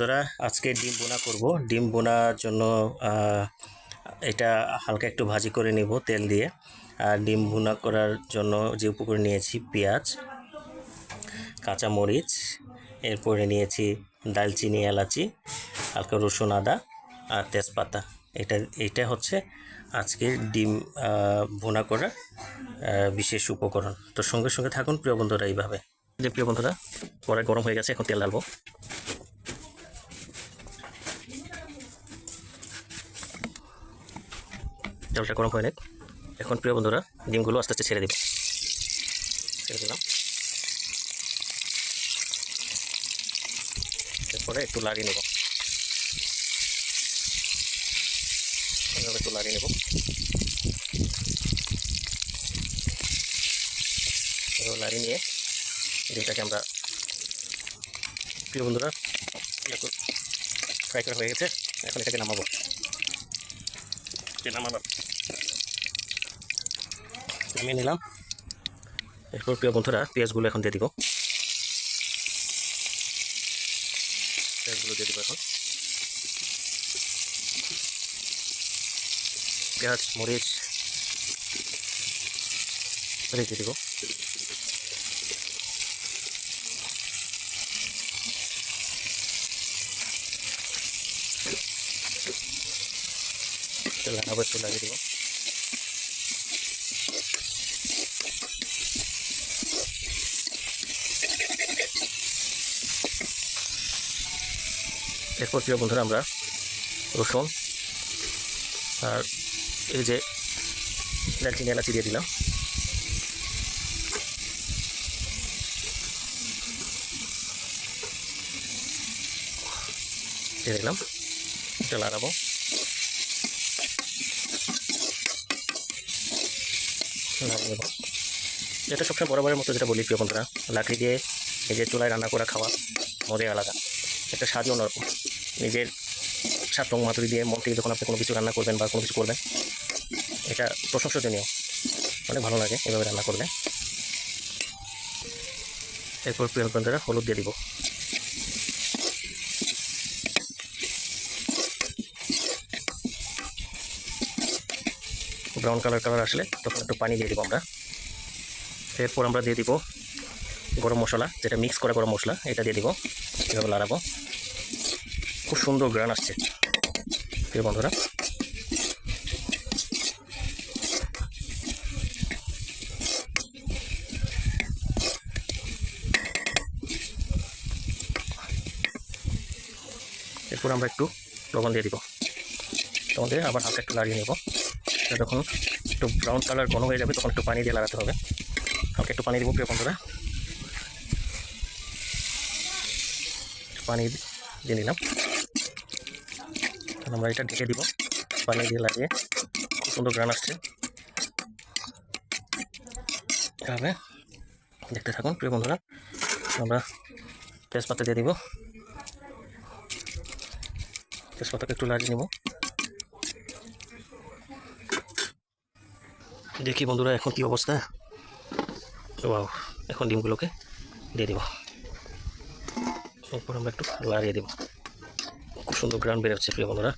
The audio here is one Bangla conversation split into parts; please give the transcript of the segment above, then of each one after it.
বন্ধুরা, আজকে ডিম বোনা করব। ডিম বোনার জন্য এটা হালকা একটু ভাজি করে নিব তেল দিয়ে। আর ডিম বোনা করার জন্য যে উপকরণ নিয়েছি পেঁয়াজ, কাঁচা মরিচ, এরপরে নিয়েছি দালচিনি, এলাচি, হালকা রসুন, আদা আর তেজপাতা। এটা হচ্ছে আজকের ডিম ভুনা করার বিশেষ উপকরণ। তো সঙ্গে সঙ্গে থাকুন প্রিয় বন্ধুরা। এইভাবে যে প্রিয় বন্ধুরা, কড়াই গরম হয়ে গেছে, এখন তেল ঢালবো। তেলটা গরম হয়ে নেক। এখন প্রিয় বন্ধুরা, ডিমগুলো আস্তে আস্তে ছেড়ে দিলাম। এরপরে একটু লাড়িয়ে নেব, একটু লাড়িয়ে নেব। লাড়িয়ে নিয়ে ডিমটাকে আমরা প্রিয় বন্ধুরা ফ্রাই করা হয়ে গেছে। এখন এটাকে নামাবো। নামিয়ে নিলাম। এরপর প্রিয় বন্ধুরা, পেঁয়াজগুলো এখন দিয়ে দিব। এখন পেঁয়াজ, মরিচ দিয়ে দিব। লাগাবো, একটু লাগিয়ে দিব। এরপর প্রিয় বন্ধুরা, আমরা রসুন আর এই যে দারচিনি, এলাচি দিয়ে দিলাম। এটা লাগাবো। এটা সবসময় বরাবরের মতো যেটা বলি প্রিয় বন্ধুরা, লাকড়ি দিয়ে এই যে চুলায় রান্না করা খাওয়া মজাই আলাদা। একটা স্বাদই অন্যরকম। নিজের স্বাদ রং মাতুরি দিয়ে মন থেকে যখন আপনি কোনো কিছু রান্না করবেন বা কোনো কিছু করবেন, এটা প্রশংসনীয়, অনেক ভালো লাগে এভাবে রান্না করলে। এরপর প্রিয় বন্ধুরা, হলুদ দিয়ে দিব। ব্রাউন কালার আসলে তখন একটু পানি দিয়ে দিব আমরা। এরপর আমরা দিয়ে দিব গরম মশলা, যেটা মিক্স করা গরম মশলা, এটা দিয়ে দিব। এভাবে লাড়াবো। খুব সুন্দর গ্রান আসছে প্রিয় বন্ধুরা। এরপর আমরা একটু লবণ দিয়ে দিব। লবণ দিয়ে আবার হালকা একটু লাড়িয়ে নেব। যখন একটু ব্রাউন কালার ঘন হয়ে যাবে তখন একটু পানি দিয়ে লাগাতে হবে। হালকা একটু পানি দেবো প্রিয় বন্ধুরা। পানি দিয়ে নিলাম। আমরা এটা ঢেকে দিব। পানি দিয়ে লাগিয়ে খুব সুন্দর গ্রান আসছে। এভাবে দেখতে থাকুন প্রিয় বন্ধুরা। আমরা তেজপাতা দিয়ে দিব। তেজপাতাকে একটু লাগিয়ে নেব। দেখি বন্ধুরা এখন কি অবস্থা। ওয়াও, এখন ডিমগুলোকে দিয়ে দিব। এরপর আমরা একটু লাড়িয়ে দেব। খুব সুন্দর গ্রান বেরোচ্ছে প্রিয় বন্ধুরা।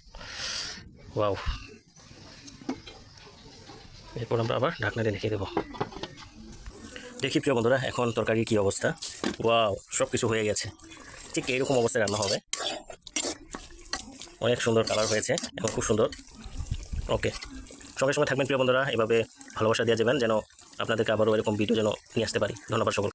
ওয়াও। এরপর আমরা আবার ঢাকনা দিয়ে রেখে দেবো। দেখি প্রিয় বন্ধুরা এখন তরকারির কি অবস্থা। ওয়াও, সব কিছু হয়ে গেছে। ঠিক এইরকম অবস্থায় রান্না হবে। অনেক সুন্দর কালার হয়েছে, এখন খুব সুন্দর। ওকে, সঙ্গে সঙ্গে থাকবেন প্রিয় বন্ধুরা। এভাবে ভালোবাসা দিয়ে যাবেন যেন আপনাদেরকে আবারও এরকম ভিডিও যেন নিয়ে আসতে পারি। ধন্যবাদ সকলকে।